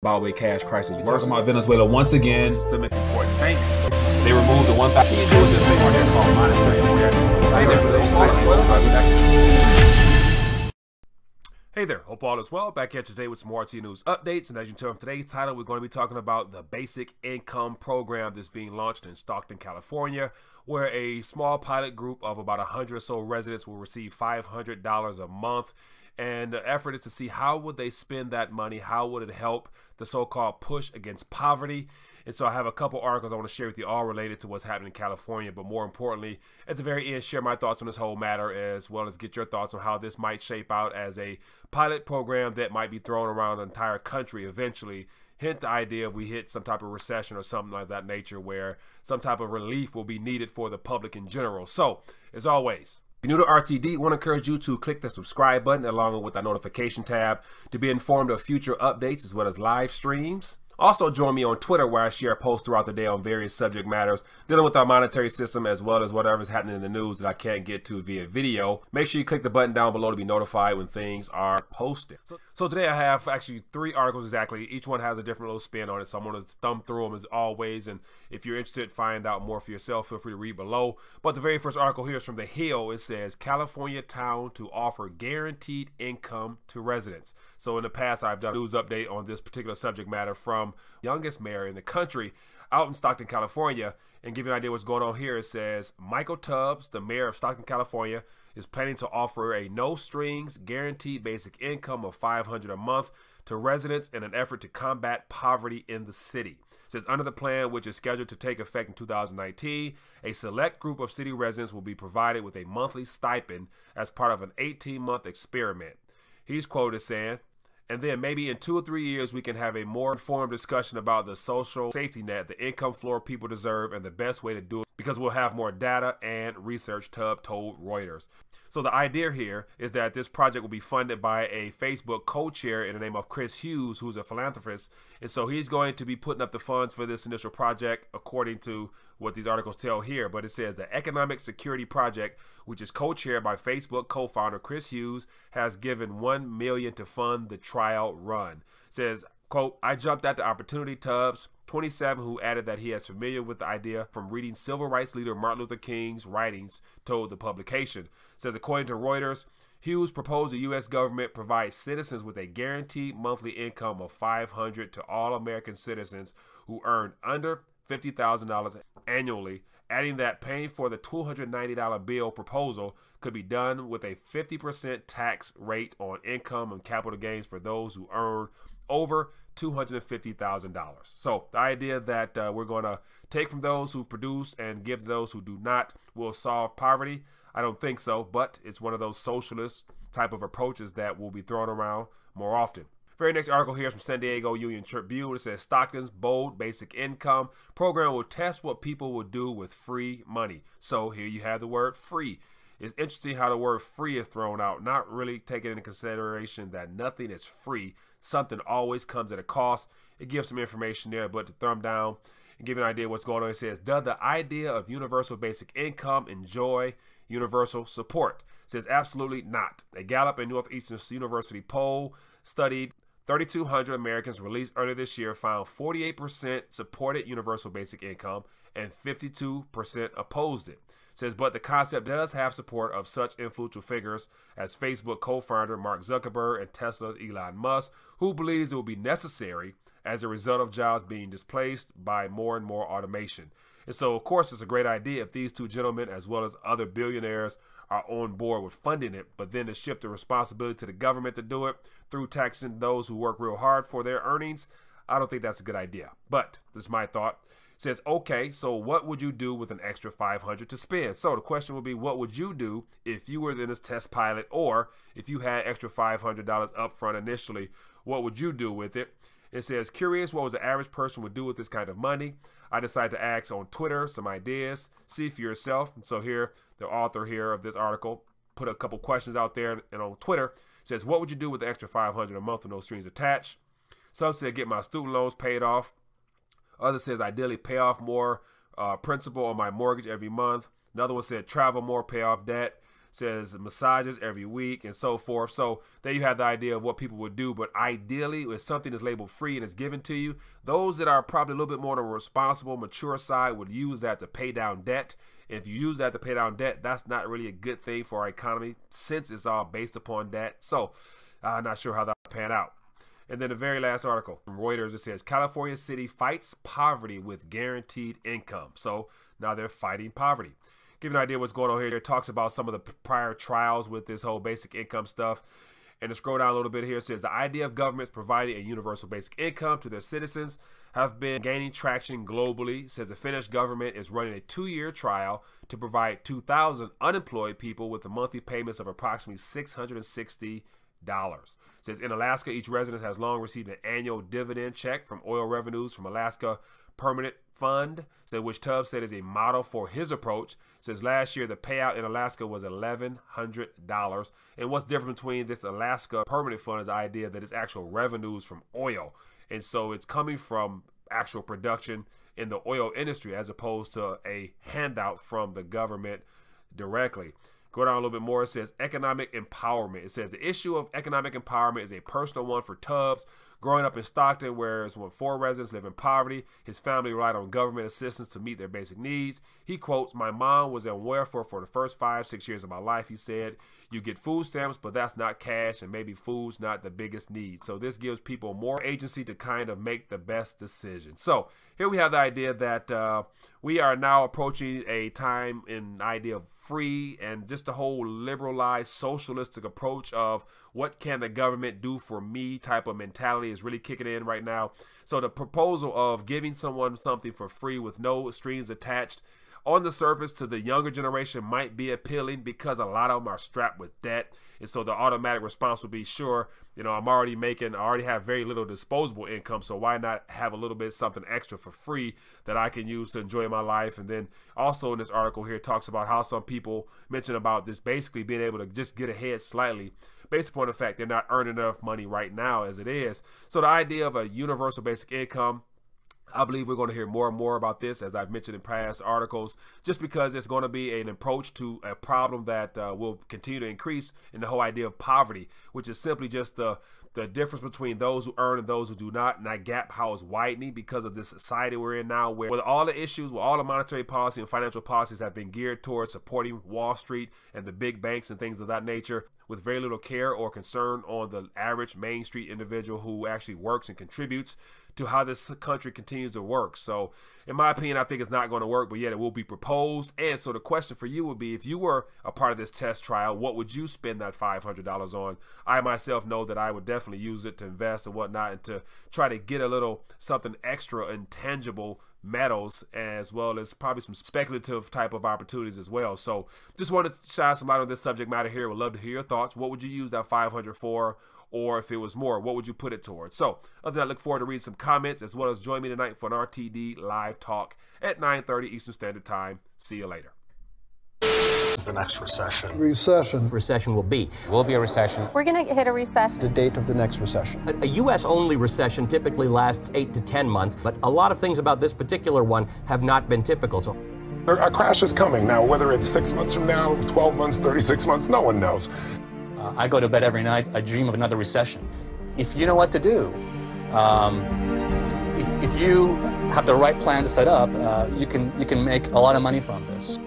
Zimbabwe cash crisis worse. Talking about Venezuela once again. Systemic important banks. They removed the 1,000 thing on there called monetary awareness. Hey there, hope all is well. Back here today with some more RTD news updates. And as you can tell from today's title, we're going to be talking about the basic income program that's being launched in Stockton, California, where a small pilot group of about 100 or so residents will receive $500 a month. And the effort is to see how would they spend that money, how would it help the so-called push against poverty. And so I have a couple articles I want to share with you all related to what's happening in California, but more importantly, at the very end, share my thoughts on this whole matter as well as get your thoughts on how this might shape out as a pilot program that might be thrown around the entire country eventually. Hint the idea if we hit some type of recession or something like that nature where some type of relief will be needed for the public in general. So, as always, if you're new to RTD, I want to encourage you to click the subscribe button along with the notification tab to be informed of future updates as well as live streams. Also join me on Twitter where I share posts throughout the day on various subject matters dealing with our monetary system as well as whatever's happening in the news that I can't get to via video. Make sure you click the button down below to be notified when things are posted. So today I have actually 3 articles exactly. Each one has a different little spin on it, so I'm going to thumb through them as always. And if you're interested, find out more for yourself, feel free to read below. But the very first article here is from The Hill. It says, California town to offer guaranteed income to residents. So in the past, I've done a news update on this particular subject matter from youngest mayor in the country out in Stockton, California. And give you an idea what's going on here, it says Michael Tubbs, the mayor of Stockton, California, is planning to offer a no strings guaranteed basic income of $500 a month to residents in an effort to combat poverty in the city. It says under the plan, which is scheduled to take effect in 2019, a select group of city residents will be provided with a monthly stipend as part of an 18-month experiment. He's quoted as saying, and then maybe in 2 or 3 years, we can have a more informed discussion about the social safety net, the income floor people deserve, and the best way to do it because we'll have more data and research, Tubb told Reuters. So the idea here is that this project will be funded by a Facebook co-chair in the name of Chris Hughes, who's a philanthropist. And so he's going to be putting up the funds for this initial project, according to what these articles tell here. But it says the Economic Security Project, which is co-chaired by Facebook co-founder Chris Hughes, has given $1 million to fund the trial run. It says, quote, I jumped at the opportunity, Tubbs, 27, who added that he is familiar with the idea from reading civil rights leader Martin Luther King's writings, told the publication. It says, according to Reuters, Hughes proposed the U.S. government provide citizens with a guaranteed monthly income of $500 to all American citizens who earn under $50,000 annually, adding that paying for the $290 bill proposal could be done with a 50% tax rate on income and capital gains for those who earn over $250,000. So the idea that we're going to take from those who produce and give to those who do not will solve poverty, I don't think so, but it's one of those socialist type of approaches that will be thrown around more often. Very next article here is from San Diego Union Tribune. It says Stockton's bold basic income program will test what people will do with free money. So here you have the word free. It's interesting how the word free is thrown out, not really taking into consideration that nothing is free. Something always comes at a cost. It gives some information there, but to thumb down and give you an idea of what's going on, it says, does the idea of universal basic income enjoy universal support? It says absolutely not. A Gallup and Northeastern University poll studied 3,200 Americans released earlier this year found 48% supported universal basic income and 52% opposed it. It says, but the concept does have support of such influential figures as Facebook co-founder Mark Zuckerberg and Tesla's Elon Musk, who believes it will be necessary as a result of jobs being displaced by more and more automation. And so, of course, it's a great idea if these two gentlemen, as well as other billionaires, are on board with funding it, but then to shift the responsibility to the government to do it through taxing those who work real hard for their earnings, I don't think that's a good idea. But this is my thought. It says, okay, so what would you do with an extra $500 to spend? So the question would be, what would you do if you were in this test pilot, or if you had extra $500 up front initially, what would you do with it? It says, curious what was the average person would do with this kind of money. I decided to ask on Twitter some ideas, see for yourself. So here, the author here of this article put a couple questions out there, and on Twitter says, what would you do with the extra $500 a month with no strings attached? Some said get my student loans paid off. Others says ideally pay off more principal on my mortgage every month. Another one said travel more, pay off debt. says massages every week and so forth. So there you have the idea of what people would do. But ideally, if something is labeled free and is given to you, those that are probably a little bit more on the responsible, mature side would use that to pay down debt. And if you use that to pay down debt, that's not really a good thing for our economy since it's all based upon debt. So I'm not sure how that will pan out. And then the very last article from Reuters, it says California city fights poverty with guaranteed income. So now they're fighting poverty. Give you an idea what's going on here. It talks about some of the prior trials with this whole basic income stuff. And to scroll down a little bit here, it says the idea of governments providing a universal basic income to their citizens have been gaining traction globally. It says the Finnish government is running a 2-year trial to provide 2,000 unemployed people with the monthly payments of approximately $660. It says in Alaska, each resident has long received an annual dividend check from oil revenues from Alaska Permanent Fund, so which Tubbs said is a model for his approach. Says last year the payout in Alaska was $1,100. And what's different between this Alaska Permanent Fund is the idea that it's actual revenues from oil, and so it's coming from actual production in the oil industry as opposed to a handout from the government directly. Go down a little bit more. It says economic empowerment. It says the issue of economic empowerment is a personal one for Tubbs. Growing up in Stockton, where 4 residents live in poverty, his family relied on government assistance to meet their basic needs. He quotes, "My mom was on welfare for the first 5-6 years of my life," he said. "You get food stamps, but that's not cash, and maybe food's not the biggest need." So this gives people more agency to kind of make the best decision. So here we have the idea that we are now approaching a time in the idea of free and just the whole liberalized socialistic approach of what can the government do for me type of mentality is really kicking in right now. So the proposal of giving someone something for free with no strings attached on the surface to the younger generation might be appealing because a lot of them are strapped with debt. And so the automatic response would be, sure, I already have very little disposable income, so why not have a little bit something extra for free that I can use to enjoy my life? And then also in this article here, it talks about how some people mention about this basically being able to just get ahead slightly based upon the fact they're not earning enough money right now as it is. So the idea of a universal basic income, I believe we're going to hear more and more about this, as I've mentioned in past articles, just because it's going to be an approach to a problem that will continue to increase in the whole idea of poverty, which is simply just the difference between those who earn and those who do not, and that gap how it's widening because of this society we're in now, where all the issues, with all the monetary policy and financial policies have been geared towards supporting Wall Street and the big banks and things of that nature, with very little care or concern on the average Main Street individual who actually works and contributes to how this country continues to work. So in my opinion, I think it's not going to work, but yet it will be proposed. And so the question for you would be, if you were a part of this test trial, what would you spend that $500 on? I myself know that I would definitely use it to invest and whatnot, and to try to get a little something extra intangible metals, as well as probably some speculative type of opportunities as well. So just wanted to shine some light on this subject matter here. Would love to hear your thoughts. What would you use that $500 for? Or if it was more, what would you put it towards? So other than that, I look forward to reading some comments, as well as join me tonight for an RTD live talk at 9:30 Eastern Standard Time. See you later. Is the next recession? Recession will be. Will be a recession. We're going to hit a recession. The date of the next recession. A U.S.-only recession typically lasts 8 to 10 months, but a lot of things about this particular one have not been typical. So a crash is coming. Now, whether it's 6 months from now, 12 months, 36 months, no one knows. I go to bed every night, I dream of another recession. If you know what to do, if you have the right plan to set up, you can make a lot of money from this.